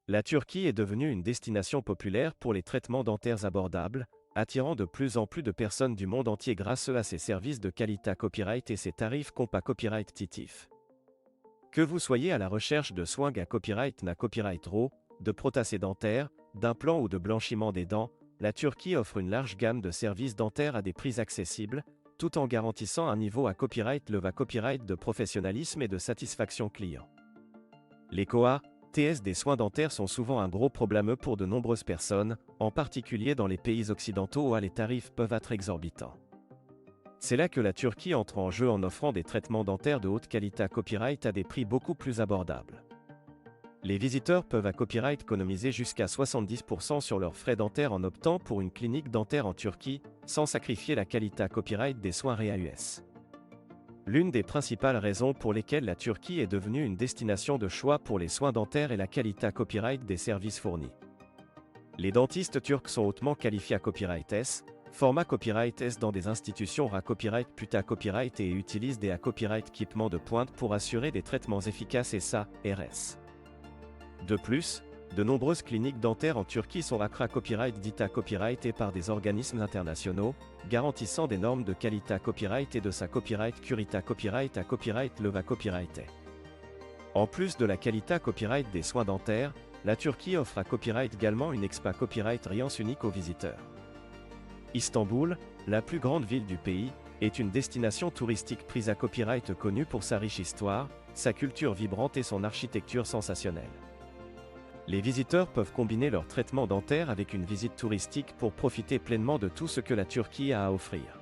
La Turquie est devenue une destination populaire pour les traitements dentaires abordables, attirant de plus en plus de personnes du monde entier grâce à ses services de qualité copyright et ses tarifs compas copyright titif. Que vous soyez à la recherche de soins à copyright na copyright raw, de prothèses dentaires, d'implants ou de blanchiment des dents, la Turquie offre une large gamme de services dentaires à des prix accessibles, tout en garantissant un niveau à copyright copyright de professionnalisme et de satisfaction client. Les COA, TS des soins dentaires sont souvent un gros problème pour de nombreuses personnes, en particulier dans les pays occidentaux où les tarifs peuvent être exorbitants. C'est là que la Turquie entre en jeu en offrant des traitements dentaires de haute qualité à copyright à des prix beaucoup plus abordables. Les visiteurs peuvent à copyright économiser jusqu'à 70% sur leurs frais dentaires en optant pour une clinique dentaire en Turquie, sans sacrifier la qualité à copyright des soins RAUS. L'une des principales raisons pour lesquelles la Turquie est devenue une destination de choix pour les soins dentaires est la qualité à copyright des services fournis. Les dentistes turcs sont hautement qualifiés à copyright S, format copyright S dans des institutions à copyright puta copyright et utilisent des copyright équipements de pointe pour assurer des traitements efficaces et ça, RS. De plus, de nombreuses cliniques dentaires en Turquie sont à copyright dita copyright et par des organismes internationaux, garantissant des normes de qualité à copyright et de sa copyright curita copyright à copyright leva copyright. En plus de la qualité à copyright des soins dentaires, la Turquie offre à copyright également une expa copyright Riance unique aux visiteurs. Istanbul, la plus grande ville du pays, est une destination touristique prise à copyright connue pour sa riche histoire, sa culture vibrante et son architecture sensationnelle. Les visiteurs peuvent combiner leur traitement dentaire avec une visite touristique pour profiter pleinement de tout ce que la Turquie a à offrir.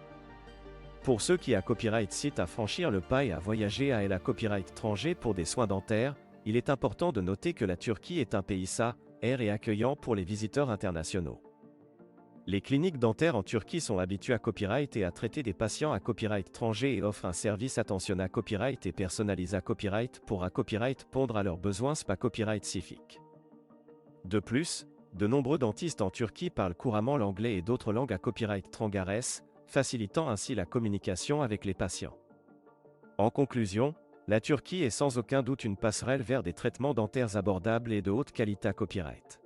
Pour ceux qui a copyright site à franchir le pas et à voyager à la copyright étranger pour des soins dentaires, il est important de noter que la Turquie est un pays sain, air et accueillant pour les visiteurs internationaux. Les cliniques dentaires en Turquie sont habituées à copyright et à traiter des patients à copyright étranger et offrent un service attention à copyright et personnalisé à copyright pour à copyright pondre à leurs besoins spa copyright spécifique. De plus, de nombreux dentistes en Turquie parlent couramment l'anglais et d'autres langues à copyright trangares, facilitant ainsi la communication avec les patients. En conclusion, la Turquie est sans aucun doute une passerelle vers des traitements dentaires abordables et de haute qualité à copyright.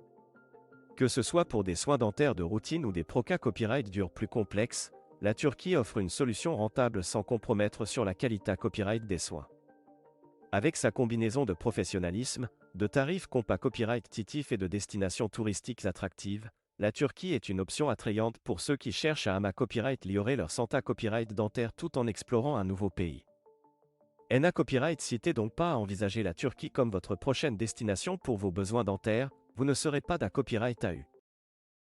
Que ce soit pour des soins dentaires de routine ou des procas copyright durs plus complexes, la Turquie offre une solution rentable sans compromettre sur la qualité à copyright des soins. Avec sa combinaison de professionnalisme, de tarifs compas copyright titif et de destinations touristiques attractives, la Turquie est une option attrayante pour ceux qui cherchent à copyright liorer leur santa copyright dentaire tout en explorant un nouveau pays. NA Copyright citez donc pas à envisager la Turquie comme votre prochaine destination pour vos besoins dentaires, vous ne serez pas d'un copyright AU.